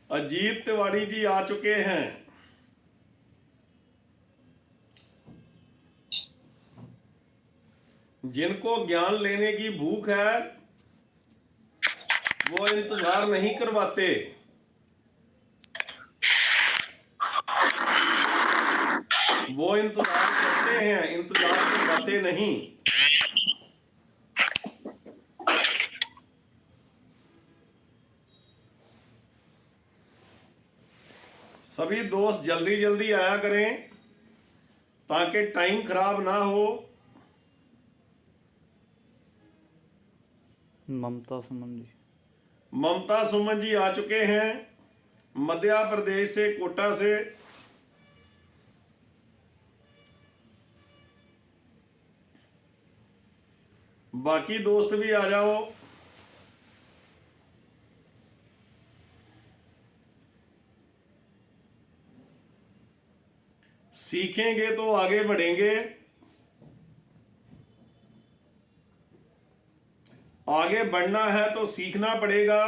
अजीत तिवारी जी आ चुके हैं। जिनको ज्ञान लेने की भूख है वो इंतजार नहीं करवाते, वो इंतजार करते हैं, इंतजार करवाते नहीं। सभी दोस्त जल्दी जल्दी आया करें ताकि टाइम खराब ना हो। ममता सुमन जी, ममता सुमन जी आ चुके हैं मध्य प्रदेश से, कोटा से। बाकी दोस्त भी आ जाओ। सीखेंगे तो आगे बढ़ेंगे, आगे बढ़ना है तो सीखना पड़ेगा।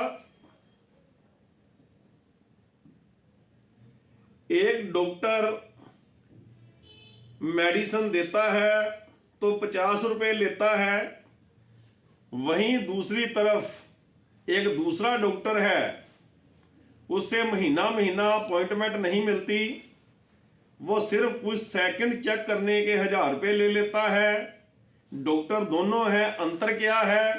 एक डॉक्टर मेडिसिन देता है तो 50 रुपए लेता है, वहीं दूसरी तरफ एक दूसरा डॉक्टर है, उससे महीना महीना अपॉइंटमेंट नहीं मिलती, वो सिर्फ कुछ सेकंड चेक करने के 1000 रुपये ले लेता है। डॉक्टर दोनों है, अंतर क्या है?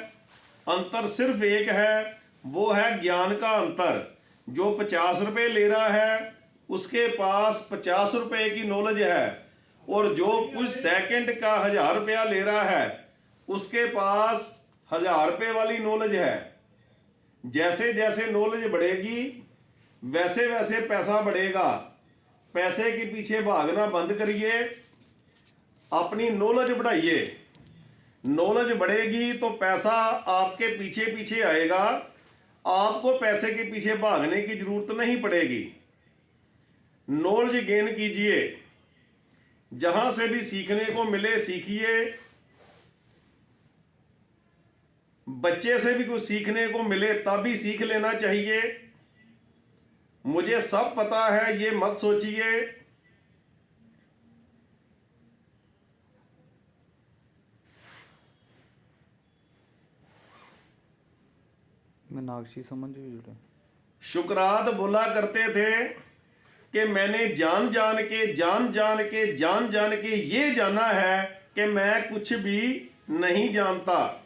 अंतर सिर्फ एक है, वो है ज्ञान का अंतर। जो 50 रुपये ले रहा है उसके पास 50 रुपये की नॉलेज है, और जो कुछ सेकंड का 1000 रुपया ले रहा है उसके पास 1000 रुपये वाली नॉलेज है। जैसे जैसे नॉलेज बढ़ेगी वैसे वैसे पैसा बढ़ेगा। पैसे के पीछे भागना बंद करिए, अपनी नॉलेज बढ़ाइए। नॉलेज बढ़ेगी तो पैसा आपके पीछे पीछे आएगा, आपको पैसे के पीछे भागने की जरूरत नहीं पड़ेगी। नॉलेज गेन कीजिए, जहां से भी सीखने को मिले सीखिए। बच्चे से भी कुछ सीखने को मिले तब भी सीख लेना चाहिए। मुझे सब पता है ये मत सोचिए। मीनाक्षी सुमन जी भी जुड़े। शुक्रात बोला करते थे कि मैंने जान जान के ये जाना है कि मैं कुछ भी नहीं जानता।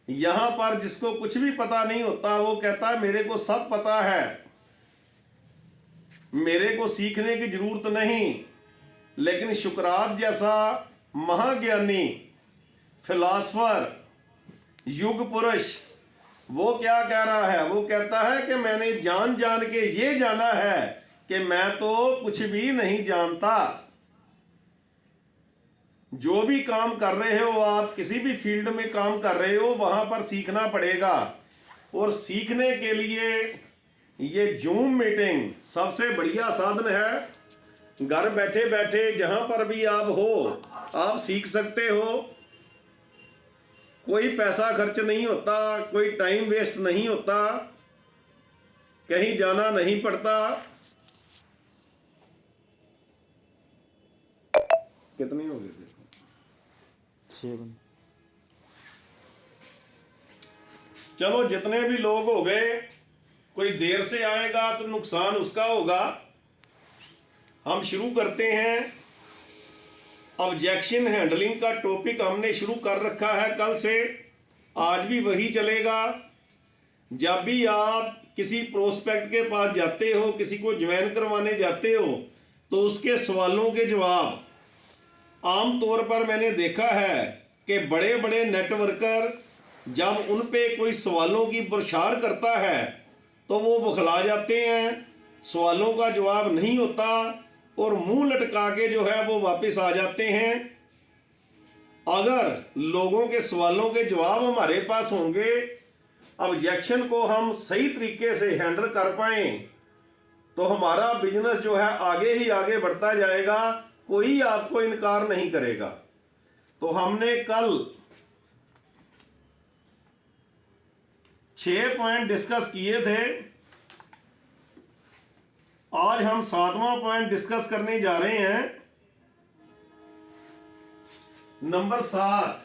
यहां पर जिसको कुछ भी पता नहीं होता वो कहता है मेरे को सब पता है, मेरे को सीखने की जरूरत नहीं। लेकिन शुक्रात जैसा महाज्ञानी फिलॉसफर, युग पुरुष, वो क्या कह रहा है? वो कहता है कि मैंने जान जान के ये जाना है कि मैं तो कुछ भी नहीं जानता। जो भी काम कर रहे हो आप, किसी भी फील्ड में काम कर रहे हो, वहां पर सीखना पड़ेगा। और सीखने के लिए ये जूम मीटिंग सबसे बढ़िया साधन है। घर बैठे बैठे जहां पर भी आप हो आप सीख सकते हो। कोई पैसा खर्च नहीं होता, कोई टाइम वेस्ट नहीं होता, कहीं जाना नहीं पड़ता। कितनी हो गई? 7। चलो जितने भी लोग हो गए, कोई देर से आएगा तो नुकसान उसका होगा। हम शुरू करते हैं। ऑब्जेक्शन हैंडलिंग का टॉपिक हमने शुरू कर रखा है कल से, आज भी वही चलेगा। जब भी आप किसी प्रोस्पेक्ट के पास जाते हो, किसी को ज्वाइन करवाने जाते हो, तो उसके सवालों के जवाब आमतौर पर मैंने देखा है कि बड़े बड़े नेटवर्कर जब उन पे कोई सवालों की बौछार करता है तो वो बौखला जाते हैं, सवालों का जवाब नहीं होता और मुंह लटका के जो है वो वापस आ जाते हैं। अगर लोगों के सवालों के जवाब हमारे पास होंगे, ऑब्जेक्शन को हम सही तरीके से हैंडल कर पाए, तो हमारा बिजनेस जो है आगे ही आगे बढ़ता जाएगा। कोई आपको इनकार नहीं करेगा। तो हमने कल 6 पॉइंट डिस्कस किए थे। आज हम 7वां पॉइंट डिस्कस करने जा रहे हैं। नंबर 7,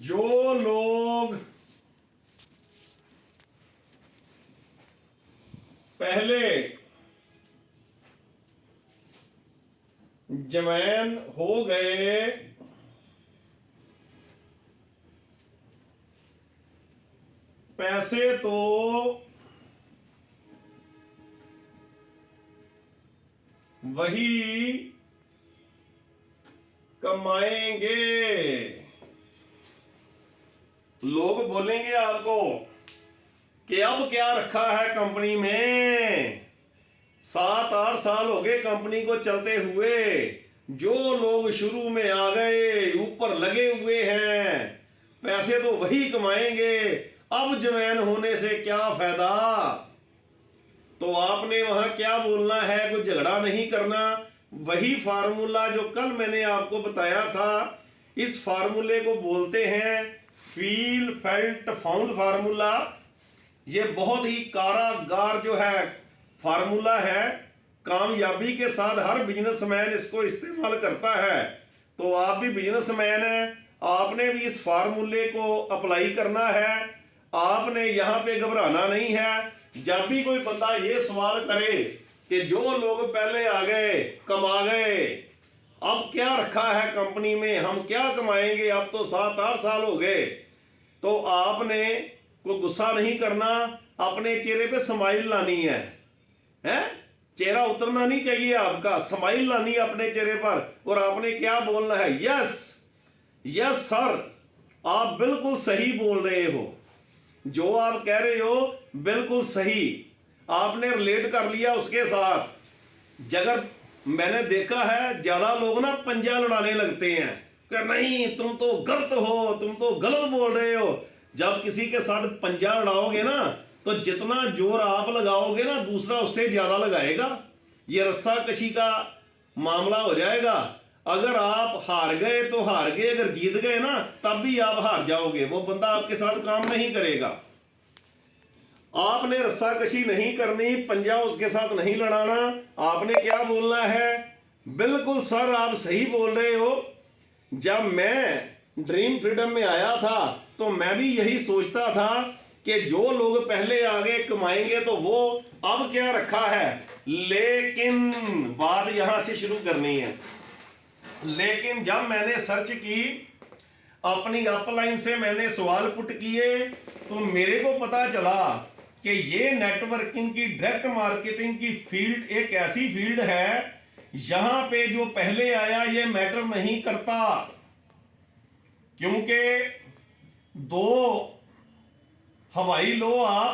जो लोग पहले जवान हो गए पैसे तो वही कमाएंगे। लोग बोलेंगे आपको कि अब क्या रखा है कंपनी में, 7-8 साल हो गए कंपनी को चलते हुए, जो लोग शुरू में आ गए ऊपर लगे हुए हैं, पैसे तो वही कमाएंगे, अब जवान होने से क्या फायदा। तो आपने वहां क्या बोलना है, कोई झगड़ा नहीं करना। वही फार्मूला जो कल मैंने आपको बताया था, इस फार्मूले को बोलते हैं फील फेल्ट फाउंड फार्मूला। ये बहुत ही कारागार जो है फार्मूला है, कामयाबी के साथ हर बिजनेसमैन इसको इस्तेमाल करता है। तो आप भी बिजनेसमैन हैं, आपने भी इस फार्मूले को अप्लाई करना है। आपने यहाँ पे घबराना नहीं है। जब भी कोई बंदा ये सवाल करे कि जो लोग पहले आ गए कमा गए, अब क्या रखा है कंपनी में, हम क्या कमाएंगे, अब तो 7-8 साल हो गए, तो आपने कोई गुस्सा नहीं करना, अपने चेहरे पे स्माइल लानी है, चेहरा उतरना नहीं चाहिए आपका, स्माइल लानी है अपने चेहरे पर। और आपने क्या बोलना है, यस यस सर, आप बिल्कुल सही बोल रहे हो, जो आप कह रहे हो बिल्कुल सही, आपने रिलेट कर लिया उसके साथ। जगह मैंने देखा है ज्यादा लोग ना पंजा लड़ाने लगते हैं कि नहीं तुम तो गलत हो, तुम तो गलत बोल रहे हो। जब किसी के साथ पंजा लड़ाओगे ना, तो जितना जोर आप लगाओगे ना, दूसरा उससे ज्यादा लगाएगा। ये रस्सा कशी का मामला हो जाएगा। अगर आप हार गए तो हार गए, अगर जीत गए ना तब भी आप हार जाओगे, वो बंदा आपके साथ काम नहीं करेगा। आपने रस्सा कशी नहीं करनी, पंजा उसके साथ नहीं लड़ाना। आपने क्या बोलना है, बिल्कुल सर आप सही बोल रहे हो। जब मैं ड्रीम फ्रीडम में आया था तो मैं भी यही सोचता था कि जो लोग पहले आगे कमाएंगे तो वो अब क्या रखा है। लेकिन बात यहां से शुरू करनी है। लेकिन जब मैंने सर्च की, अपनी अपलाइन से मैंने सवाल पुट किए, तो मेरे को पता चला कि ये नेटवर्किंग की, डायरेक्ट मार्केटिंग की फील्ड एक ऐसी फील्ड है यहां पे जो पहले आया ये मैटर नहीं करता। क्योंकि 2 हवाई लोहा,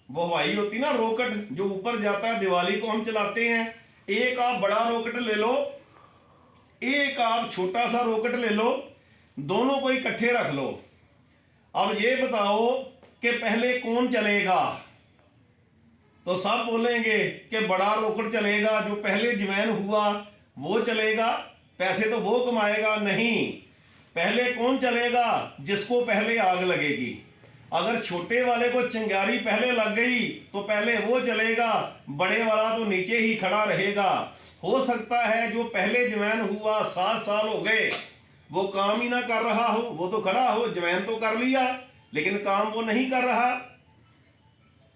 वो हवाई होती ना रॉकेट जो ऊपर जाता है, दिवाली को हम चलाते हैं, एक आप बड़ा रॉकेट ले लो, एक आप छोटा सा रॉकेट ले लो, दोनों को इकट्ठे रख लो। अब ये बताओ कि पहले कौन चलेगा, तो सब बोलेंगे कि बड़ा रॉकेट चलेगा, जो पहले जवान हुआ वो चलेगा, पैसे तो वो कमाएगा। नहीं, पहले कौन चलेगा, जिसको पहले आग लगेगी। अगर छोटे वाले को चिंगारी पहले लग गई तो पहले वो चलेगा, बड़े वाला तो नीचे ही खड़ा रहेगा। हो सकता है जो पहले जवान हुआ 7 साल हो गए वो काम ही ना कर रहा हो, वो तो खड़ा हो, जवान तो कर लिया लेकिन काम वो नहीं कर रहा।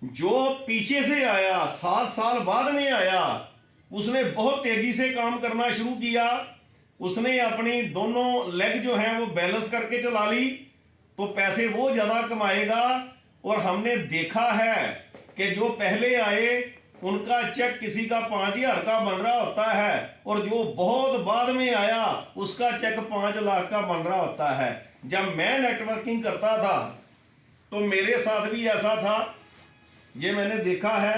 जो पीछे से आया 7 साल बाद में आया, उसने बहुत तेजी से काम करना शुरू किया, उसने अपनी दोनों लेग जो है वो बैलेंस करके चला ली, तो पैसे वो ज्यादा कमाएगा। और हमने देखा है कि जो पहले आए उनका चेक किसी का 5,000 का बन रहा होता है, और जो बहुत बाद में आया उसका चेक 5 लाख का बन रहा होता है। जब मैं नेटवर्किंग करता था तो मेरे साथ भी ऐसा था, ये मैंने देखा है।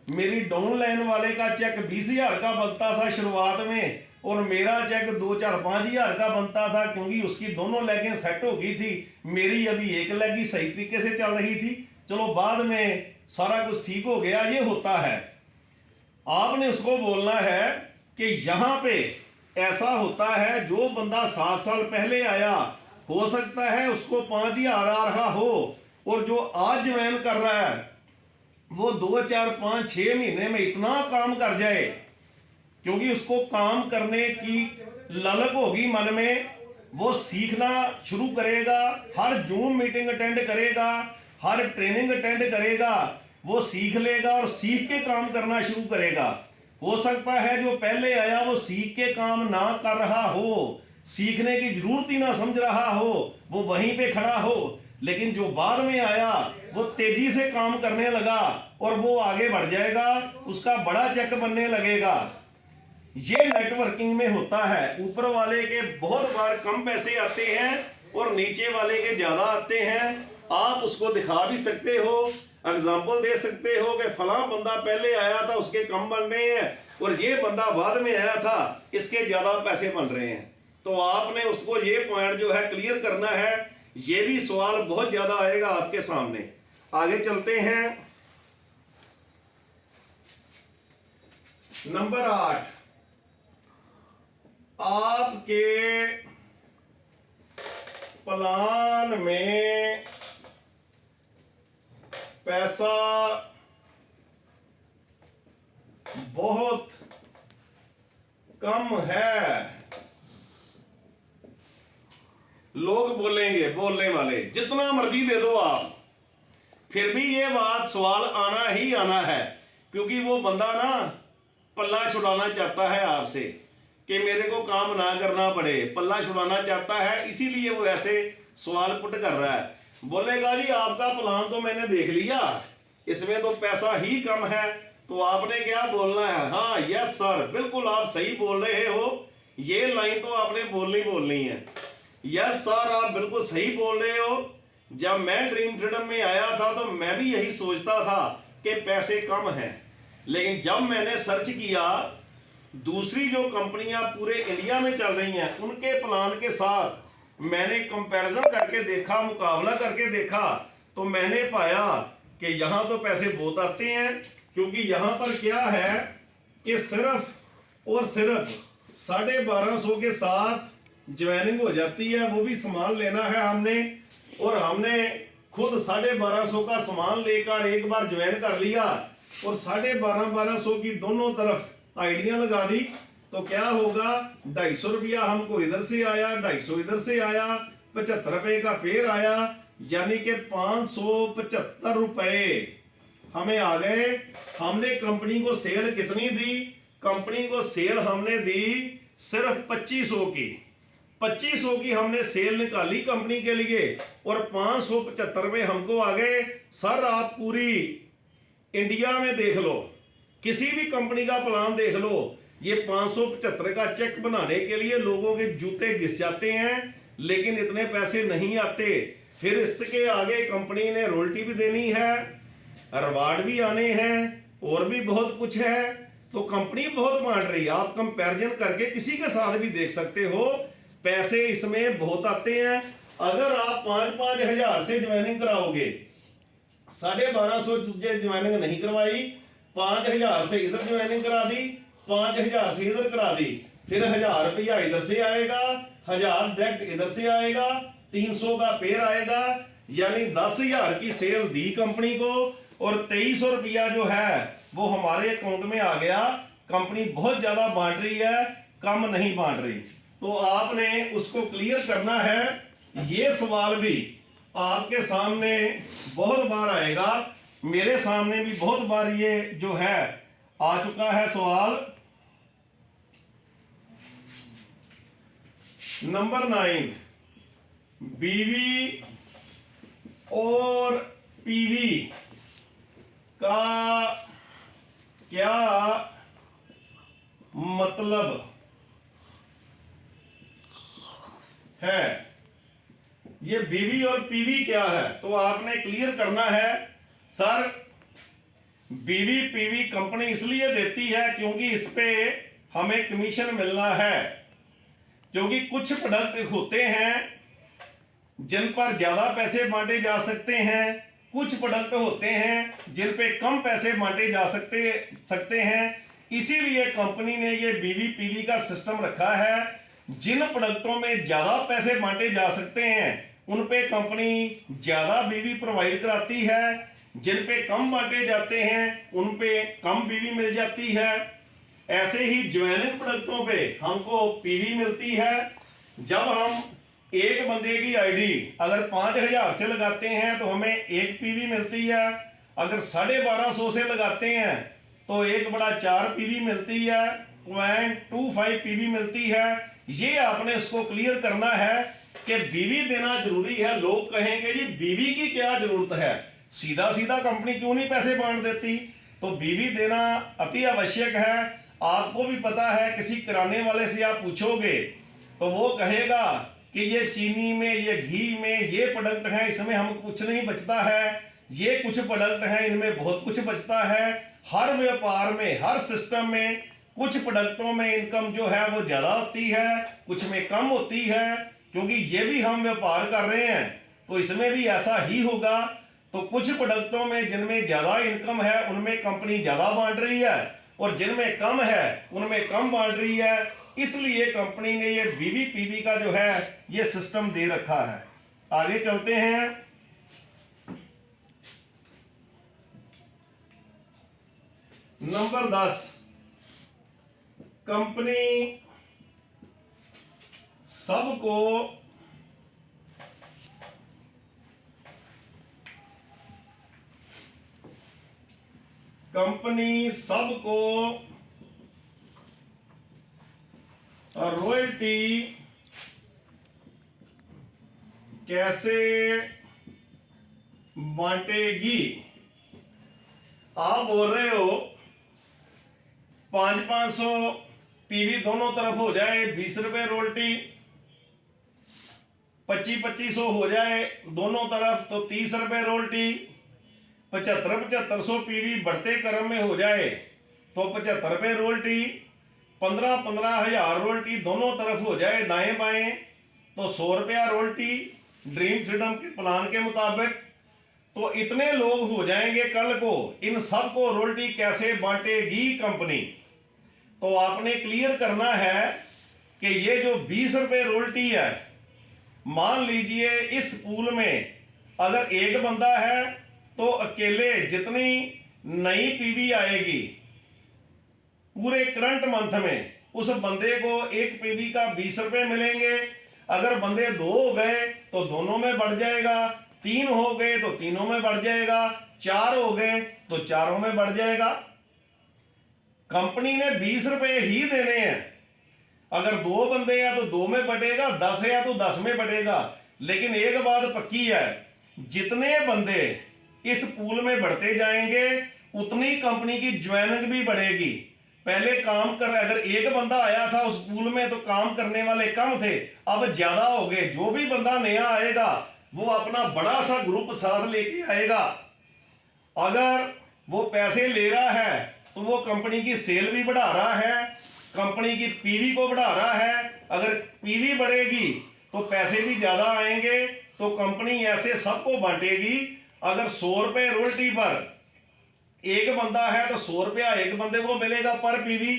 मेरी डाउन लाइन वाले का चेक 20,000 का बनता था शुरुआत में, और मेरा चेक 2-4-5,000 का बनता था, क्योंकि उसकी दोनों लेगें सेट हो गई थी, मेरी अभी एक लेग ही सही तरीके से चल रही थी। चलो बाद में सारा कुछ ठीक हो गया, ये होता है। आपने उसको बोलना है कि यहाँ पे ऐसा होता है, जो बंदा 7 साल पहले आया, हो सकता है उसको 5,000 आ रहा हो, और जो आज ज्वाइन कर रहा है वो 2, 4, 5, 6 महीने में इतना काम कर जाए, क्योंकि उसको काम करने की ललक होगी मन में, वो सीखना शुरू करेगा, हर जूम मीटिंग अटेंड करेगा, हर ट्रेनिंग अटेंड करेगा, वो सीख लेगा और सीख के काम करना शुरू करेगा। हो सकता है जो पहले आया वो सीख के काम ना कर रहा हो, सीखने की जरूरत ही ना समझ रहा हो, वो वहीं पे खड़ा हो, लेकिन जो बाद में आया वो तेजी से काम करने लगा और वो आगे बढ़ जाएगा, उसका बड़ा चेक बनने लगेगा। ये नेटवर्किंग में होता है। ऊपर वाले के बहुत बार कम पैसे आते हैं और नीचे वाले के ज्यादा आते हैं। आप उसको दिखा भी सकते हो, एग्जाम्पल दे सकते हो कि फला बंदा पहले आया था उसके कम बन रहे हैं, और ये बंदा बाद में आया था इसके ज्यादा पैसे बन रहे हैं। तो आपने उसको ये पॉइंट जो है क्लियर करना है। ये भी सवाल बहुत ज्यादा आएगा आपके सामने। आगे चलते हैं। नंबर 8, आपके प्लान में पैसा बहुत कम है। लोग बोलेंगे, बोलने वाले, जितना मर्जी दे दो आप, फिर भी ये बात सवाल आना ही आना है, क्योंकि वो बंदा ना पल्ला छुड़ाना चाहता है आपसे कि मेरे को काम ना करना पड़े, पल्ला छुड़ाना चाहता है, इसीलिए वो ऐसे सवाल पुट कर रहा है। बोलेगा जी आपका प्लान तो मैंने देख लिया, इसमें तो पैसा ही कम है, तो आपने क्या बोलना है? हाँ, यस सर, बिल्कुल आप सही बोल रहे हो, ये लाइन तो आपने बोलनी है। यस सर, आप बिल्कुल सही बोल रहे हो। जब मैं ड्रीम फ्रीडम में आया था तो मैं भी यही सोचता था कि पैसे कम हैं, लेकिन जब मैंने सर्च किया, दूसरी जो कंपनियां पूरे इंडिया में चल रही हैं उनके प्लान के साथ मैंने कंपैरिजन करके देखा, मुकाबला करके देखा, तो मैंने पाया कि यहाँ तो पैसे बहुत आते हैं। क्योंकि यहाँ पर क्या है कि सिर्फ और सिर्फ 1250 के साथ ज्वाइनिंग हो जाती है। वो भी सामान लेना है हमने, और हमने खुद 1250 का सामान लेकर एक बार ज्वाइन कर लिया और 1250 की दोनों तरफ आइडिया लगा दी, तो क्या होगा? 250 रुपया हमको इधर से आया, 250 इधर से आया, 75 रुपए का पेड़ आया, यानी कि 575 रुपए हमें आ गए। हमने कंपनी को सेल कितनी दी? कंपनी को सेल हमने दी सिर्फ 2500 की। 2500 की हमने सेल निकाली कंपनी के लिए, और 575 रुपए हमको आ गए। सर आप पूरी इंडिया में देख लो, किसी भी कंपनी का प्लान देख लो, ये 575 का चेक बनाने के लिए लोगों के जूते घिस जाते हैं, लेकिन इतने पैसे नहीं आते। फिर इसके आगे कंपनी ने रॉयल्टी भी देनी है, रिवार्ड भी आने हैं, और भी बहुत कुछ है। तो कंपनी बहुत बांट रही है। आप कंपैरिजन करके किसी के साथ भी देख सकते हो, पैसे इसमें बहुत आते हैं। अगर आप 5-5 हजार से ज्वाइनिंग कराओगे, 1250 से ज्वाइनिंग नहीं करवाई, 5000 से इधर ज्वाइनिंग करा दी, 5000 से इधर करा दी, फिर 1000 रुपया इधर से आएगा, 1000 डायरेक्ट इधर से आएगा, 300 का पेड़ आएगा, यानी 10,000 की सेल दी कंपनी को, और 2300 रुपया जो है वो हमारे अकाउंट में आ गया। कंपनी बहुत ज्यादा बांट रही है, कम नहीं बांट रही। तो आपने उसको क्लियर करना है। ये सवाल भी आपके सामने बहुत बार आएगा, मेरे सामने भी बहुत बार ये जो है आ चुका है सवाल। नंबर 9, बीवी और पीवी का क्या मतलब है? ये बीवी और पीवी क्या है? तो आपने क्लियर करना है। सर बीवी पीवी कंपनी इसलिए देती है क्योंकि इस पे हमें कमीशन मिलना है, क्योंकि कुछ प्रोडक्ट होते हैं जिन पर ज्यादा पैसे बांटे जा सकते हैं, कुछ प्रोडक्ट होते हैं जिन पे कम पैसे बांटे जा सकते हैं। इसीलिए कंपनी ने ये बीवीपीवी का सिस्टम रखा है। जिन प्रोडक्टों में ज़्यादा पैसे बांटे जा सकते हैं उन पे कंपनी ज़्यादा बीवी प्रोवाइड कराती है, जिन पे कम बांटे जाते हैं उन पे कम बीवी मिल जाती है। ऐसे ही ज्वाइनिंग प्रोडक्टों पे हमको पीवी मिलती है। जब हम एक बंदे की आईडी अगर 5,000 से लगाते हैं तो हमें एक पीवी मिलती है, अगर 1250 से लगाते हैं तो 1/4 पीवी मिलती है, 0.25 पीवी मिलती है। ये आपने उसको क्लियर करना है कि बीवी देना जरूरी है। लोग कहेंगे जी बीवी की क्या जरूरत है, सीधा सीधा कंपनी क्यों नहीं पैसे बांट देती? तो बीवी देना अति आवश्यक है। आपको भी पता है, किसी किराने वाले से आप पूछोगे तो वो कहेगा कि ये चीनी में, ये घी में, ये प्रोडक्ट हैं, इसमें हम कुछ नहीं बचता है, ये कुछ प्रोडक्ट हैं इनमें बहुत कुछ बचता है। हर व्यापार में, हर सिस्टम में कुछ प्रोडक्टों में इनकम जो है वो ज़्यादा होती है, कुछ में कम होती है। क्योंकि ये भी हम व्यापार कर रहे हैं तो इसमें भी ऐसा ही होगा। तो कुछ प्रोडक्टों में जिनमें ज़्यादा इनकम है उनमें कंपनी ज़्यादा बांट रही है और जिनमें कम है उनमें कम बांट रही है। इसलिए कंपनी ने ये बीवीपीवी का जो है ये सिस्टम दे रखा है। आगे चलते हैं। नंबर 10, कंपनी सबको रॉयल्टी कैसे बांटेगी? आप बोल रहे हो 500 पीवी दोनों तरफ हो जाए 20 रुपए रॉयल्टी, 2500 हो जाए दोनों तरफ तो 30 रुपए रॉयल्टी, 7500 पीवी बढ़ते क्रम में हो जाए तो 75 रुपए रॉयल्टी, 15,000 रॉयल्टी दोनों तरफ हो जाए दाएं बाएं तो 100 रुपया रॉयल्टी ड्रीम फ्रीडम के प्लान के मुताबिक। तो इतने लोग हो जाएंगे कल को, इन सब को रॉयल्टी कैसे बांटेगी कंपनी? तो आपने क्लियर करना है कि ये जो 20 रुपए रॉयल्टी है, मान लीजिए इस पूल में अगर एक बंदा है तो अकेले जितनी नई पीवी आएगी पूरे करंट मंथ में उस बंदे को एक पीवी का 20 रुपए मिलेंगे। अगर बंदे 2 हो गए तो दोनों में बढ़ जाएगा, 3 हो गए तो तीनों में बढ़ जाएगा, 4 हो गए तो चारों में बढ़ जाएगा। कंपनी ने 20 रुपए ही देने हैं। अगर 2 बंदे हैं तो 2 में बढ़ेगा, 10 है तो 10 में बढ़ेगा। लेकिन एक बात पक्की है, जितने बंदे इस पूल में बढ़ते जाएंगे उतनी कंपनी की ज्वाइनिंग भी बढ़ेगी। पहले काम कर, अगर एक बंदा आया था उस पूल में तो काम करने वाले कम थे, अब ज्यादा हो गए। जो भी बंदा नया आएगा वो अपना बड़ा सा ग्रुप साथ लेके आएगा। अगर वो पैसे ले रहा है तो वो कंपनी की सेल भी बढ़ा रहा है, कंपनी की पीवी को बढ़ा रहा है। अगर पीवी बढ़ेगी तो पैसे भी ज्यादा आएंगे तो कंपनी ऐसे सबको बांटेगी। अगर 100 रुपए रॉयल्टी पर एक बंदा है तो 100 रुपया एक बंदे को मिलेगा पर पीवी।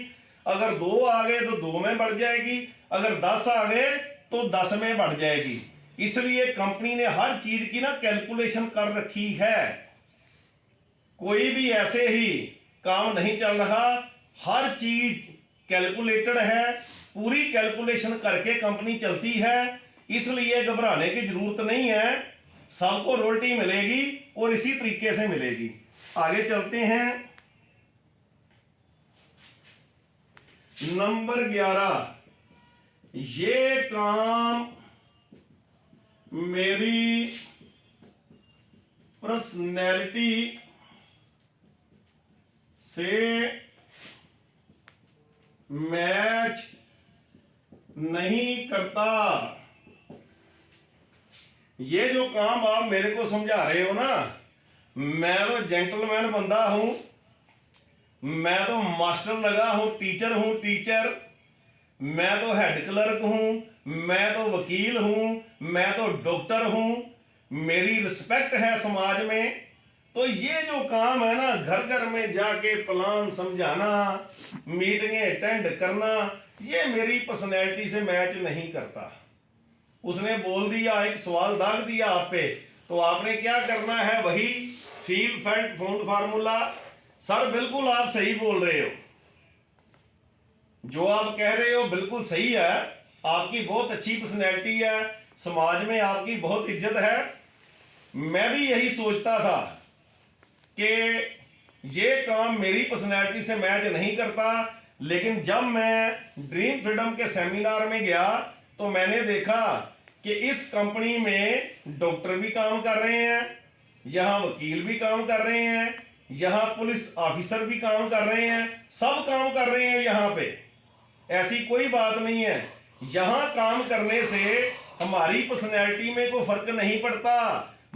अगर 2 आ गए तो 2 में बढ़ जाएगी, अगर 10 आ गए तो 10 में बढ़ जाएगी। इसलिए कंपनी ने हर चीज की ना कैलकुलेशन कर रखी है। कोई भी ऐसे ही काम नहीं चल रहा, हर चीज कैलकुलेटेड है, पूरी कैलकुलेशन करके कंपनी चलती है। इसलिए घबराने की जरूरत नहीं है, सबको रॉयल्टी मिलेगी और इसी तरीके से मिलेगी। आगे चलते हैं। नंबर 11, ये काम मेरी पर्सनैलिटी से मैच नहीं करता। ये जो काम आप मेरे को समझा रहे हो ना, मैं तो जेंटलमैन बंदा हूं, मैं तो मास्टर लगा हूं, टीचर हूं, टीचर, मैं तो हेड क्लर्क हूं, मैं तो वकील हूं, मैं तो डॉक्टर हूं, मेरी रिस्पेक्ट है समाज में। तो ये जो काम है ना, घर घर में जाके प्लान समझाना, मीटिंगें अटेंड करना, ये मेरी पर्सनैलिटी से मैच नहीं करता। उसने बोल दिया, एक सवाल दाग दिया आप पे, तो आपने क्या करना है, वही feel fact found formula. Sir बिल्कुल आप सही बोल रहे हो, जो आप कह रहे हो बिल्कुल सही है, आपकी बहुत अच्छी पर्सनैलिटी है, समाज में आपकी बहुत इज्जत है। मैं भी यही सोचता था कि ये काम मेरी पर्सनैलिटी से मैच नहीं करता, लेकिन जब मैं ड्रीम फ्रीडम के सेमिनार में गया तो मैंने देखा कि इस कंपनी में डॉक्टर भी काम कर रहे हैं, यहाँ वकील भी काम कर रहे हैं, यहाँ पुलिस ऑफिसर भी काम कर रहे हैं, सब काम कर रहे हैं यहाँ पे। ऐसी कोई बात नहीं है, यहाँ काम करने से हमारी पर्सनैलिटी में कोई फर्क नहीं पड़ता,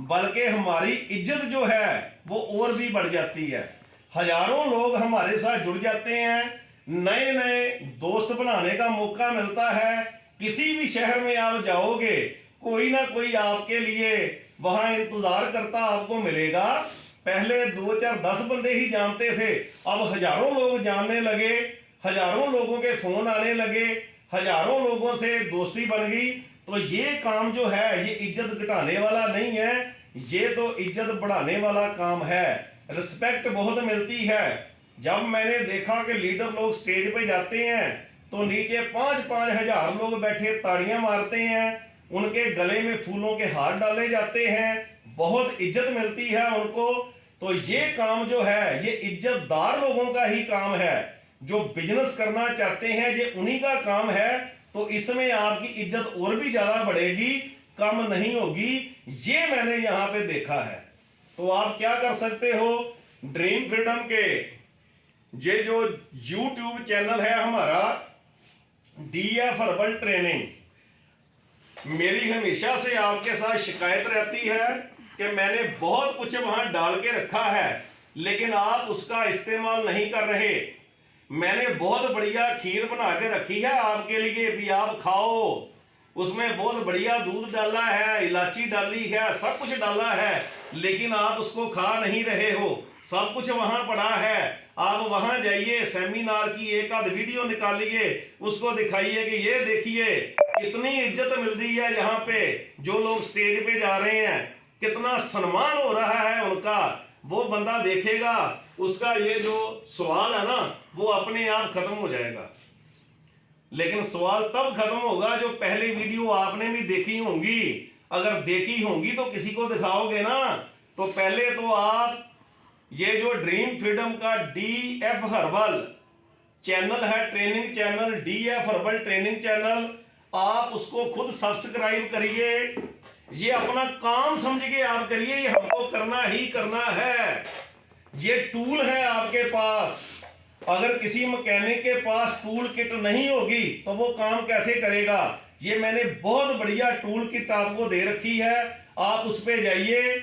बल्कि हमारी इज्जत जो है वो और भी बढ़ जाती है। हजारों लोग हमारे साथ जुड़ जाते हैं, नए नए दोस्त बनाने का मौका मिलता है। किसी भी शहर में आप जाओगे, कोई ना कोई आपके लिए वहां इंतजार करता आपको मिलेगा। पहले 2 4 10 बंदे ही जानते थे, अब हजारों लोग जानने लगे, हजारों लोगों के फोन आने लगे, हजारों लोगों से दोस्ती बन गई। तो ये काम जो है ये इज्जत घटाने वाला नहीं है, ये तो इज्जत बढ़ाने वाला काम है। रिस्पेक्ट बहुत मिलती है। जब मैंने देखा कि लीडर लोग स्टेज पे जाते हैं तो नीचे 5-5 हजार लोग बैठे ताड़ियां मारते हैं, उनके गले में फूलों के हार डाले जाते हैं, बहुत इज्जत मिलती है उनको। तो ये काम जो है ये इज्जतदार लोगों का ही काम है, जो बिजनेस करना चाहते हैं ये उन्हीं का काम है। तो इसमें आपकी इज्जत और भी ज्यादा बढ़ेगी, कम नहीं होगी, ये मैंने यहाँ पे देखा है। तो आप क्या कर सकते हो, ड्रीम फ्रीडम के ये जो YouTube चैनल है हमारा DF हर्बल ट्रेनिंग, मेरी हमेशा से आपके साथ शिकायत रहती है कि मैंने बहुत कुछ वहां डाल के रखा है लेकिन आप उसका इस्तेमाल नहीं कर रहे। मैंने बहुत बढ़िया खीर बना के रखी है आपके लिए भी, आप खाओ। उसमें बहुत बढ़िया दूध डाला है, इलायची डाली है, सब कुछ डाला है, लेकिन आप उसको खा नहीं रहे हो। सब कुछ वहां पड़ा है, आप वहां जाइए, सेमिनार की एक आध वीडियो निकालिए, उसको दिखाइए कि ये देखिए कितनी इज्जत मिल रही है यहाँ पे, जो लोग स्टेज पे जा रहे हैं कितना सम्मान हो रहा है उनका। वो बंदा देखेगा, उसका ये जो सवाल है ना वो अपने आप खत्म हो जाएगा। लेकिन सवाल तब खत्म होगा जो पहले वीडियो आपने भी देखी होंगी, अगर देखी होंगी तो किसी को दिखाओगे ना। तो पहले तो आप ये जो ड्रीम फ्रीडम का DF हर्बल चैनल है, training channel, DF herbal training channel, आप उसको खुद सब्सक्राइब करिए। ये अपना काम समझ के आप करिए, ये हमको करना ही करना है। ये टूल है आपके पास, अगर किसी मैकेनिक के पास टूल किट नहीं होगी तो वो काम कैसे करेगा। ये मैंने बहुत बढ़िया टूल किट आपको दे रखी है, आप उस पे जाइए,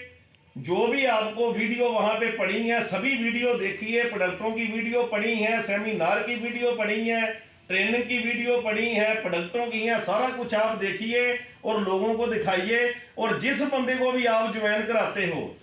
जो भी आपको वीडियो वहां पे पड़ी है सभी वीडियो देखिए, प्रोडक्टों की वीडियो पड़ी है, सेमिनार की वीडियो पड़ी है, ट्रेनिंग की वीडियो पड़ी है, प्रोडक्टों की है, सारा कुछ आप देखिए और लोगों को दिखाइए। और जिस बंदे को भी आप ज्वाइन कराते हो,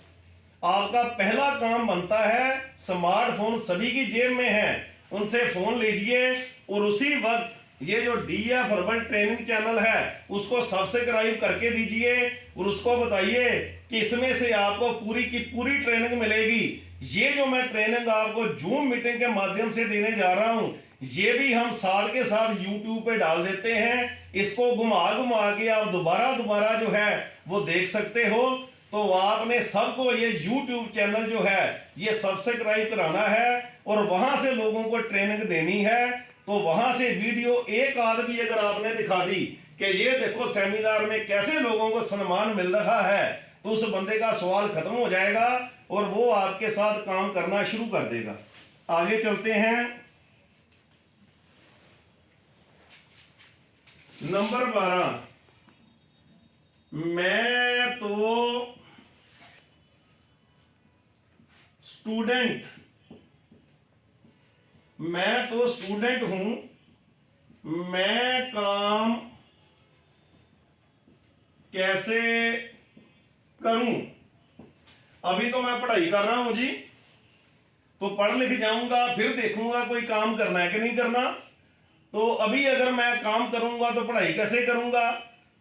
आपका पहला काम बनता है, स्मार्टफोन सभी की जेब में है, उनसे फोन लीजिए और उसी वक्त ये जो DF हर्बल ट्रेनिंग चैनल है उसको सब्सक्राइब करके दीजिए और उसको बताइए कि इसमें से आपको पूरी की पूरी ट्रेनिंग मिलेगी। ये जो मैं ट्रेनिंग आपको जूम मीटिंग के माध्यम से देने जा रहा हूं, ये भी हम साथ के साथ YouTube पे डाल देते हैं, इसको घुमा घुमा के आप दोबारा जो है वो देख सकते हो। तो आपने सबको ये YouTube चैनल जो है ये सब्सक्राइब कराना है और वहां से लोगों को ट्रेनिंग देनी है। तो वहां से वीडियो एक आध भी अगर आपने दिखा दी कि ये देखो सेमिनार में कैसे लोगों को सम्मान मिल रहा है, तो उस बंदे का सवाल खत्म हो जाएगा और वो आपके साथ काम करना शुरू कर देगा। आगे चलते हैं। नंबर 12, मैं तो स्टूडेंट हूं, मैं काम कैसे करूं। अभी तो मैं पढ़ाई कर रहा हूं जी, तो पढ़ लिख जाऊंगा, फिर देखूंगा कोई काम करना है कि नहीं करना। तो अभी अगर मैं काम करूंगा तो पढ़ाई कैसे करूंगा?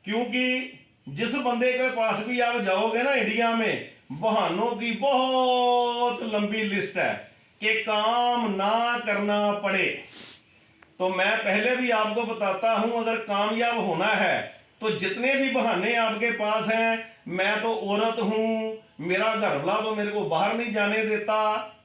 क्योंकि जिस बंदे के पास भी आप जाओगे ना इंडिया में, बहानों की बहुत लंबी लिस्ट है कि काम ना करना पड़े। तो मैं पहले भी आपको बताता हूं, अगर कामयाब होना है तो जितने भी बहाने आपके पास हैं, मैं तो औरत हूं, मेरा घरवाला तो मेरे को बाहर नहीं जाने देता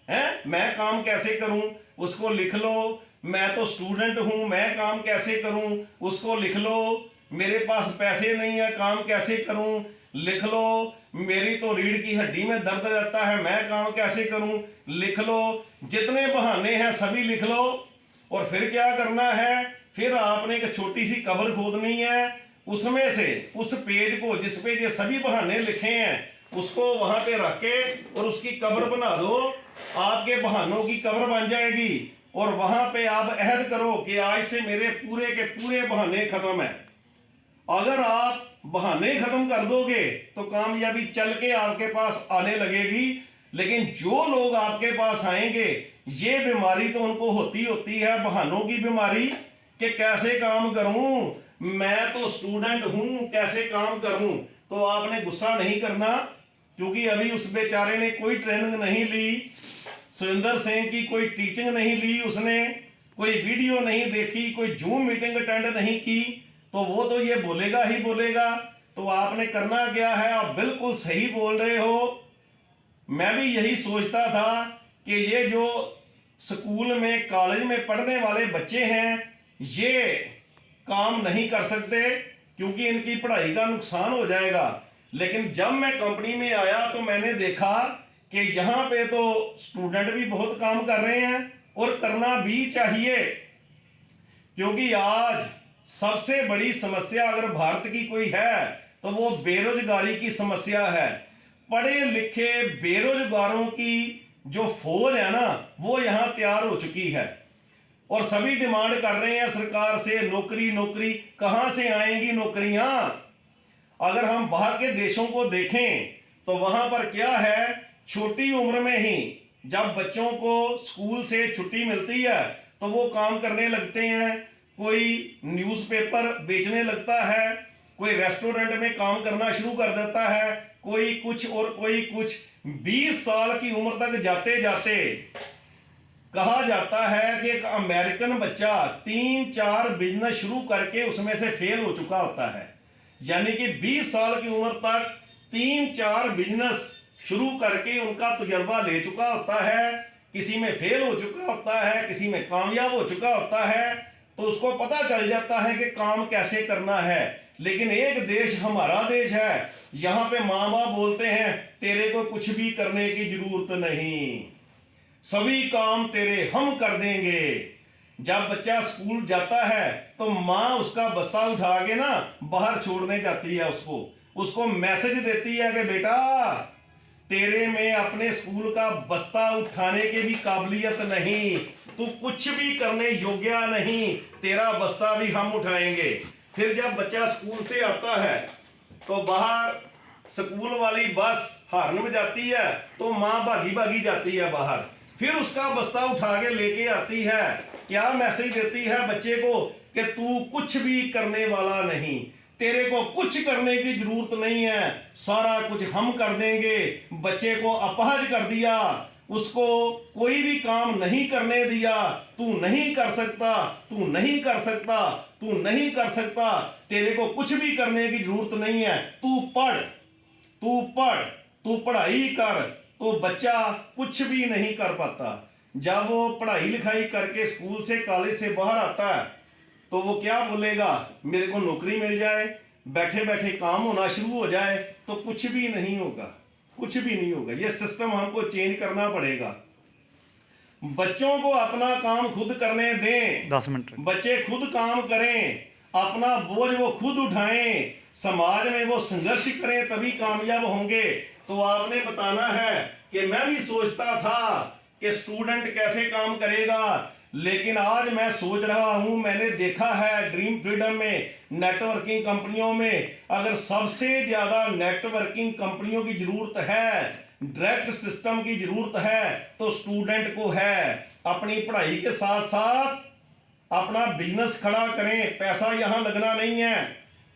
है, मैं काम कैसे करूं, उसको लिख लो। मैं तो स्टूडेंट हूं, मैं काम कैसे करूं, उसको लिख लो। मेरे पास पैसे नहीं है, काम कैसे करूं, लिख लो। मेरी तो रीढ़ की हड्डी में दर्द रहता है, मैं काम कैसे करूं, लिख लो। जितने बहाने हैं सभी लिख लो। और फिर क्या करना है, फिर आपने एक छोटी सी कब्र खोदनी है, उसमें से उस पेज को जिस पे ये सभी बहाने लिखे हैं उसको वहां पे रख के और उसकी कब्र बना दो। आपके बहानों की कब्र बन जाएगी और वहां पे आप अहद करो कि आज से मेरे पूरे के पूरे बहाने खत्म है। अगर आप बहाने खत्म कर दोगे तो कामयाबी चल के आपके पास आने लगेगी। लेकिन जो लोग आपके पास आएंगे, ये बीमारी तो उनको होती है, बहानों की बीमारी, कि कैसे काम करूं, मैं तो स्टूडेंट हूं, कैसे काम करूं। तो आपने गुस्सा नहीं करना, क्योंकि अभी उस बेचारे ने कोई ट्रेनिंग नहीं ली, सुरेंद्र सिंह की कोई टीचिंग नहीं ली, उसने कोई वीडियो नहीं देखी, कोई जूम मीटिंग अटेंड नहीं की, तो वो तो ये बोलेगा ही बोलेगा। तो आपने करना क्या है, आप बिल्कुल सही बोल रहे हो। मैं भी यही सोचता था कि ये जो स्कूल में कॉलेज में पढ़ने वाले बच्चे हैं, ये काम नहीं कर सकते क्योंकि इनकी पढ़ाई का नुकसान हो जाएगा। लेकिन जब मैं कंपनी में आया तो मैंने देखा कि यहाँ पे तो स्टूडेंट भी बहुत काम कर रहे हैं और करना भी चाहिए। क्योंकि आज सबसे बड़ी समस्या अगर भारत की कोई है तो वो बेरोजगारी की समस्या है। पढ़े लिखे बेरोजगारों की जो फौज है ना, वो यहाँ तैयार हो चुकी है और सभी डिमांड कर रहे हैं सरकार से, नौकरी नौकरी। कहाँ से आएंगी नौकरियां? अगर हम बाहर के देशों को देखें तो वहां पर क्या है, छोटी उम्र में ही जब बच्चों को स्कूल से छुट्टी मिलती है तो वो काम करने लगते हैं। कोई न्यूज़पेपर बेचने लगता है, कोई रेस्टोरेंट में काम करना शुरू कर देता है, कोई कुछ और कोई कुछ। 20 साल की उम्र तक जाते जाते कहा जाता है कि एक अमेरिकन बच्चा 3-4 बिजनेस शुरू करके उसमें से फेल हो चुका होता है। यानी कि 20 साल की उम्र तक 3-4 बिजनेस शुरू करके उनका तजुर्बा ले चुका होता है। किसी में फेल हो चुका होता है, किसी में कामयाब हो चुका होता है, तो उसको पता चल जाता है कि काम कैसे करना है। लेकिन एक देश हमारा देश है, यहाँ पे माँ बाप बोलते हैं तेरे को कुछ भी करने की जरूरत नहीं, सभी काम तेरे हम कर देंगे। जब बच्चा स्कूल जाता है तो माँ उसका बस्ता उठा के ना बाहर छोड़ने जाती है, उसको मैसेज देती है कि बेटा तेरे में अपने स्कूल का बस्ता उठाने की भी काबिलियत नहीं, तू कुछ भी करने योग्य नहीं, तेरा बस्ता भी हम उठाएंगे। फिर जब बच्चा स्कूल से आता है तो बाहर स्कूल वाली बस हॉर्न बजाती है तो माँ भागी भागी जाती है बाहर, फिर उसका बस्ता उठा के लेके आती है। क्या मैसेज देती है बच्चे को कि तू कुछ भी करने वाला नहीं, तेरे को कुछ करने की जरूरत नहीं है, सारा कुछ हम कर देंगे। बच्चे को अपहज कर दिया, उसको कोई भी काम नहीं करने दिया। तू नहीं कर सकता, तू नहीं कर सकता, तू नहीं कर सकता, तेरे को कुछ भी करने की जरूरत नहीं है, तू पढ़, तू पढ़, तू पढ़ाई कर। तो बच्चा कुछ भी नहीं कर पाता। जब वो पढ़ाई लिखाई करके स्कूल से कॉलेज से बाहर आता है तो वो क्या बोलेगा, मेरे को नौकरी मिल जाए, बैठे बैठे काम होना शुरू हो जाए। तो कुछ भी नहीं होगा, कुछ भी नहीं होगा। ये सिस्टम हमको चेंज करना पड़ेगा। बच्चों को अपना काम खुद करने दें, 10 मिनट बच्चे खुद काम करें, अपना बोझ वो खुद उठाएं, समाज में वो संघर्ष करें, तभी कामयाब होंगे। तो आपने बताना है कि मैं भी सोचता था कि स्टूडेंट कैसे काम करेगा, लेकिन आज मैं सोच रहा हूं, मैंने देखा है ड्रीम फ्रीडम में नेटवर्किंग कंपनियों में अगर सबसे ज्यादा नेटवर्किंग कंपनियों की जरूरत है डायरेक्ट सिस्टम की जरूरत है तो स्टूडेंट को है अपनी पढ़ाई के साथ साथ अपना बिजनेस खड़ा करें। पैसा यहाँ लगना नहीं है,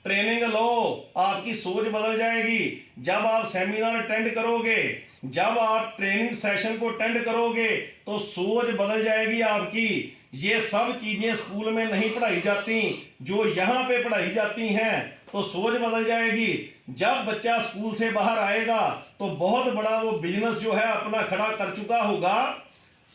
ट्रेनिंग लो, आपकी सोच बदल जाएगी। जब आप सेमिनार अटेंड करोगे, जब आप ट्रेनिंग सेशन को अटेंड करोगे तो सोच बदल जाएगी आपकी। ये सब चीजें स्कूल में नहीं पढ़ाई जाती, जो यहाँ पे पढ़ाई जाती हैं, तो सोच बदल जाएगी। जब बच्चा स्कूल से बाहर आएगा तो बहुत बड़ा वो बिजनेस जो है अपना खड़ा कर चुका होगा,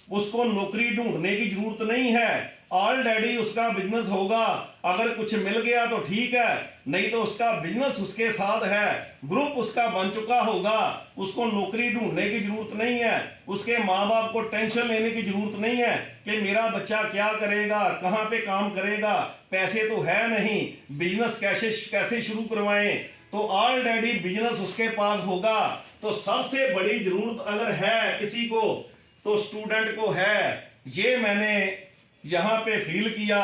उसको नौकरी ढूंढने की जरूरत नहीं है, ऑलरेडी उसका बिजनेस होगा। अगर कुछ मिल गया तो ठीक है, नहीं तो उसका बिजनेस उसके साथ है, ग्रुप उसका बन चुका होगा, उसको नौकरी ढूंढने की जरूरत नहीं है, उसके माँ बाप को टेंशन लेने की जरूरत नहीं है कि मेरा बच्चा क्या करेगा, कहाँ पे काम करेगा, पैसे तो है नहीं, बिजनेस कैसे शुरू करवाएं, तो ऑलरेडी बिजनेस उसके पास होगा। तो सबसे बड़ी जरूरत अगर है किसी को तो स्टूडेंट को है। ये मैंने यहाँ पे फील किया।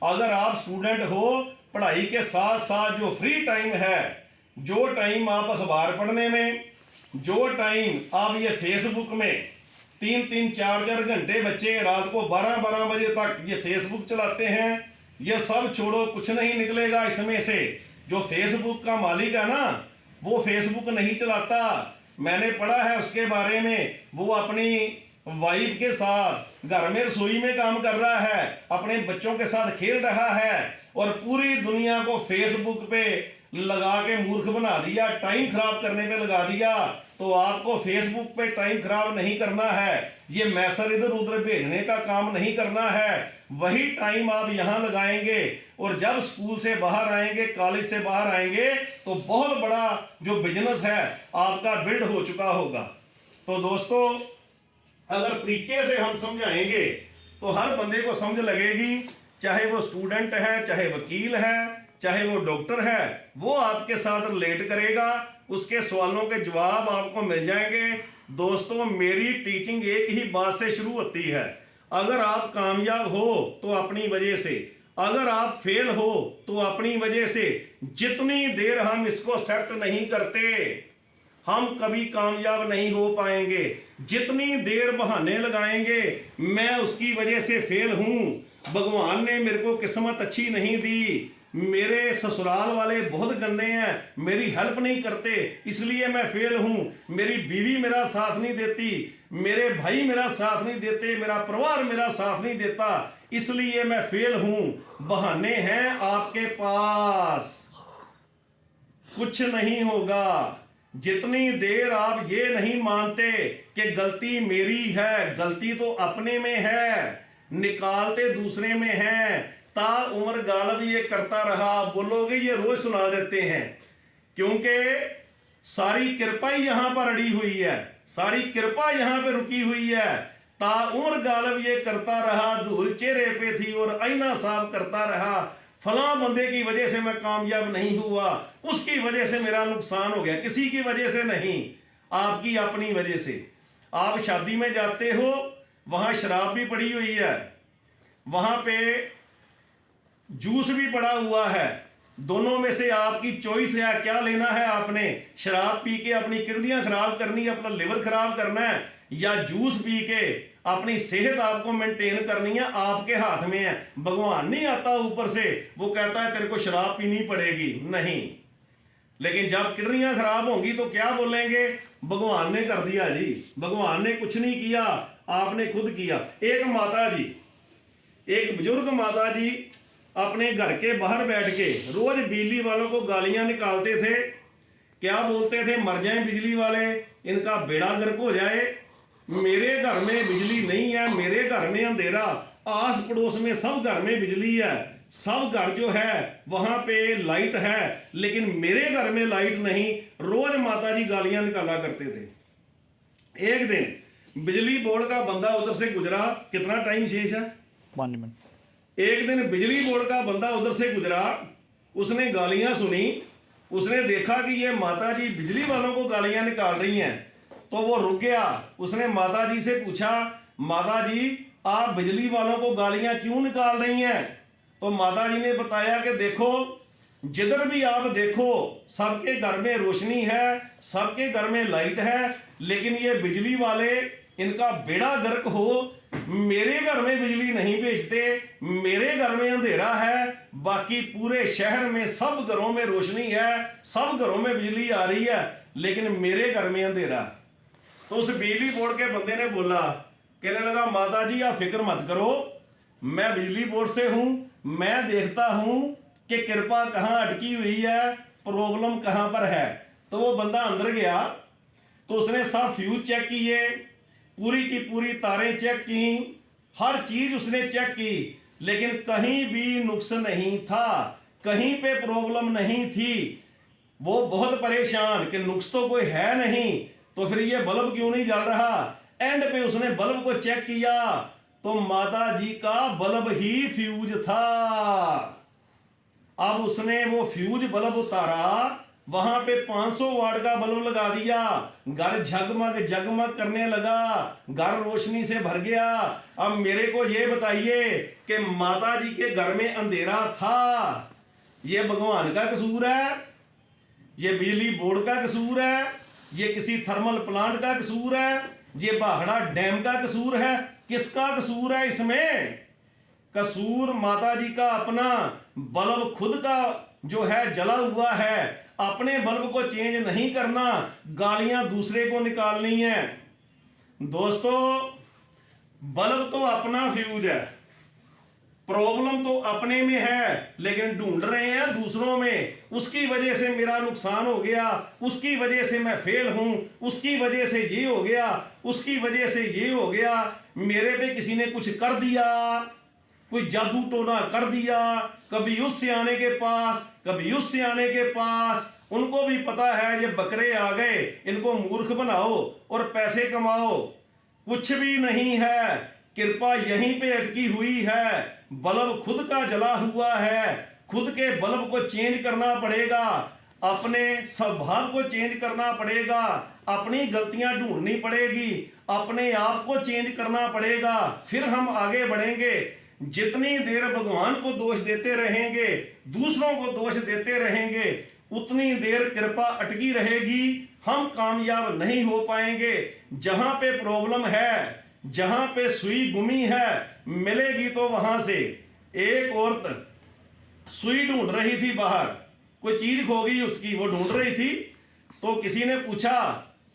अगर आप स्टूडेंट हो, पढ़ाई के साथ साथ जो फ्री टाइम है, जो टाइम आप अखबार पढ़ने में, जो टाइम आप ये फेसबुक में 3-3, 4-4 घंटे बच्चे रात को 12-12 बजे तक ये फेसबुक चलाते हैं, ये सब छोड़ो, कुछ नहीं निकलेगा इसमें से। जो फेसबुक का मालिक है ना, वो फेसबुक नहीं चलाता, मैंने पढ़ा है उसके बारे में। वो अपनी वाइफ के साथ घर में रसोई में काम कर रहा है, अपने बच्चों के साथ खेल रहा है, और पूरी दुनिया को फेसबुक पे लगा के मूर्ख बना दिया, टाइम खराब करने पे लगा दिया। तो आपको फेसबुक पे टाइम खराब नहीं करना है, ये मैसेज इधर उधर भेजने का काम नहीं करना है। वही टाइम आप यहाँ लगाएंगे और जब स्कूल से बाहर आएंगे, कॉलेज से बाहर आएंगे, तो बहुत बड़ा जो बिजनेस है आपका बिल्ड हो चुका होगा। तो दोस्तों, अगर तरीके से हम समझाएंगे तो हर बंदे को समझ लगेगी, चाहे वो स्टूडेंट है, चाहे वकील है, चाहे वो डॉक्टर है, वो आपके साथ रिलेट करेगा, उसके सवालों के जवाब आपको मिल जाएंगे। दोस्तों, मेरी टीचिंग एक ही बात से शुरू होती है, अगर आप कामयाब हो तो अपनी वजह से, अगर आप फेल हो तो अपनी वजह से। जितनी देर हम इसको एक्सेप्ट नहीं करते, हम कभी कामयाब नहीं हो पाएंगे। जितनी देर बहाने लगाएंगे मैं उसकी वजह से फेल हूं, भगवान ने मेरे को किस्मत अच्छी नहीं दी, मेरे ससुराल वाले बहुत गंदे हैं, मेरी हेल्प नहीं करते इसलिए मैं फेल हूं, मेरी बीवी मेरा साथ नहीं देती, मेरे भाई मेरा साथ नहीं देते, मेरा परिवार मेरा साथ नहीं देता, इसलिए मैं फेल हूं। बहाने हैं आपके पास, कुछ नहीं होगा। जितनी देर आप ये नहीं मानते कि गलती मेरी है, गलती तो अपने में है, निकालते दूसरे में है, ता उम्र गालब ये करता रहा, बोलोगे ये रोज सुना देते हैं, क्योंकि सारी कृपा ही यहां पर अड़ी हुई है, सारी कृपा यहां पे रुकी हुई है। ता उम्र गालब ये करता रहा, धूल चेहरे पे थी और आईना साफ करता रहा, फला बंदे की वजह से मैं कामयाब नहीं हुआ, उसकी वजह से मेरा नुकसान हो गया, किसी की वजह से नहीं, आपकी अपनी वजह से। आप शादी में जाते हो, वहां शराब भी पड़ी हुई है, वहां पे जूस भी पड़ा हुआ है, दोनों में से आपकी चॉइस है, क्या लेना है आपने। शराब पी के अपनी किडनियां खराब करनी है, अपना लिवर खराब करना है, या जूस पी के अपनी सेहत आपको मेंटेन करनी है, आपके हाथ में है। भगवान नहीं आता ऊपर से, वो कहता है तेरे को शराब पीनी पड़ेगी, नहीं। लेकिन जब किडनियां खराब होंगी तो क्या बोलेंगे, भगवान ने कर दिया जी, भगवान ने कुछ नहीं किया, आपने खुद किया। एक माता जी, एक बुजुर्ग माता जी अपने घर के बाहर बैठ के रोज बिजली वालों को गालियां निकालते थे। क्या बोलते थे, मर जाए बिजली वाले, इनका बेड़ा गर्क हो जाए, मेरे घर में बिजली नहीं है, मेरे घर में अंधेरा, आस पड़ोस में सब घर में बिजली है, सब घर जो है वहां पे लाइट है, लेकिन मेरे घर में लाइट नहीं। रोज माता जी गालियां निकाला करते थे। एक दिन बिजली बोर्ड का बंदा उधर से गुजरा, कितना टाइम शेष है, 5 मिनट। एक दिन बिजली बोर्ड का बंदा उधर से गुजरा, उसने गालियां सुनी, उसने देखा कि ये माता जी बिजली वालों को गालियां निकाल रही हैं, तो वो रुक गया। उसने माता जी से पूछा, माता जी आप बिजली वालों को गालियां क्यों निकाल रही हैं। तो माता जी ने बताया कि देखो, जिधर भी आप देखो सबके घर में रोशनी है, सबके घर में लाइट है, लेकिन ये बिजली वाले इनका बेड़ा गर्क हो, मेरे घर में बिजली नहीं भेजते, मेरे घर में अंधेरा है, बाकी पूरे शहर में सब घरों में रोशनी है, सब घरों में बिजली आ रही है, लेकिन मेरे घर में अंधेरा। तो उस बिजली बोर्ड के बंदे ने बोला, कहने लगा माता जी आप फिक्र मत करो, मैं बिजली बोर्ड से हूं, मैं देखता हूं कि कृपा कहाँ अटकी हुई है, प्रॉब्लम कहाँ पर है। तो वो बंदा अंदर गया, तो उसने सब फ्यूज चेक किए, पूरी की पूरी तारें चेक की, हर चीज उसने चेक की, लेकिन कहीं भी नुक्स नहीं था, कहीं पे प्रॉब्लम नहीं थी। वो बहुत परेशान कि नुक्स तो कोई है नहीं, तो फिर ये बल्ब क्यों नहीं जल रहा। एंड पे उसने बल्ब को चेक किया तो माता जी का बल्ब ही फ्यूज था। अब उसने वो फ्यूज बल्ब उतारा, वहां पे 500 वाट का बल्ब लगा दिया, घर झगमग जगमग करने लगा, घर रोशनी से भर गया। अब मेरे को ये बताइए कि माता जी के घर में अंधेरा था, ये भगवान का कसूर है, ये बिजली बोर्ड का कसूर है, ये किसी थर्मल प्लांट का कसूर है, ये बाहड़ा डैम का कसूर है, किसका कसूर है इसमें? कसूर माता जी का अपना। बल्ब खुद का जो है जला हुआ है, अपने बल्ब को चेंज नहीं करना, गालियां दूसरे को निकालनी है। दोस्तों बल्ब तो अपना फ्यूज है, प्रॉब्लम तो अपने में है, लेकिन ढूंढ रहे हैं दूसरों में। उसकी वजह से मेरा नुकसान हो गया, उसकी वजह से मैं फेल हूं, उसकी वजह से ये हो गया, उसकी वजह से ये हो गया, मेरे पे किसी ने कुछ कर दिया, कोई जादू टोना कर दिया, कभी उस सियाने के पास, कभी उस सियाने के पास। उनको भी पता है ये बकरे आ गए, इनको मूर्ख बनाओ और पैसे कमाओ। कुछ भी नहीं है, कृपा यहीं पे अटकी हुई है। बल्ब खुद का जला हुआ है, खुद के बल्ब को चेंज करना पड़ेगा, अपने स्वभाव को चेंज करना पड़ेगा, अपनी गलतियां ढूंढनी पड़ेगी, अपने आप को चेंज करना पड़ेगा, फिर हम आगे बढ़ेंगे। जितनी देर भगवान को दोष देते रहेंगे, दूसरों को दोष देते रहेंगे, उतनी देर कृपा अटकी रहेगी, हम कामयाब नहीं हो पाएंगे। जहां पे प्रॉब्लम है, जहां पे सुई गुमी है, मिलेगी तो वहां से। एक औरत सुई ढूंढ रही थी बाहर, कोई चीज खो गई उसकी, वो ढूंढ रही थी, तो किसी ने पूछा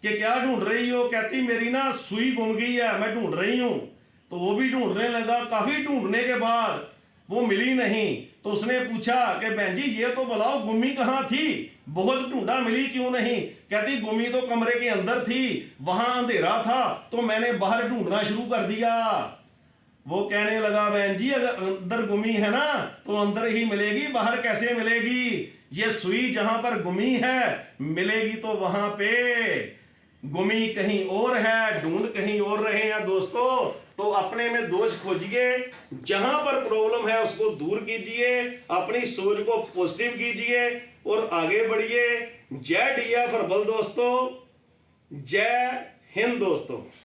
कि क्या ढूंढ रही हो? कहती मेरी ना सुई गुम गई है, मैं ढूंढ रही हूं। तो वो भी ढूंढने लगा, काफी ढूंढने के बाद वो मिली नहीं, तो उसने पूछा कि बहन जी ये तो बताओ गुम्मी कहाँ थी, बहुत ढूंढा मिली क्यों नहीं? कहती गुम्मी तो कमरे के अंदर थी, वहां अंधेरा था तो मैंने बाहर ढूंढना शुरू कर दिया। वो कहने लगा बहन जी अगर अंदर गुमी है ना तो अंदर ही मिलेगी, बाहर कैसे मिलेगी? ये सुई जहां पर गुमी है मिलेगी तो वहां पे, गुमी कहीं और है, ढूंढ कहीं और रहे हैं। दोस्तों तो अपने में दोष खोजिए, जहां पर प्रॉब्लम है उसको दूर कीजिए, अपनी सोच को पॉजिटिव कीजिए और आगे बढ़िए। जय DF हर्बल दोस्तों, जय हिंद दोस्तों।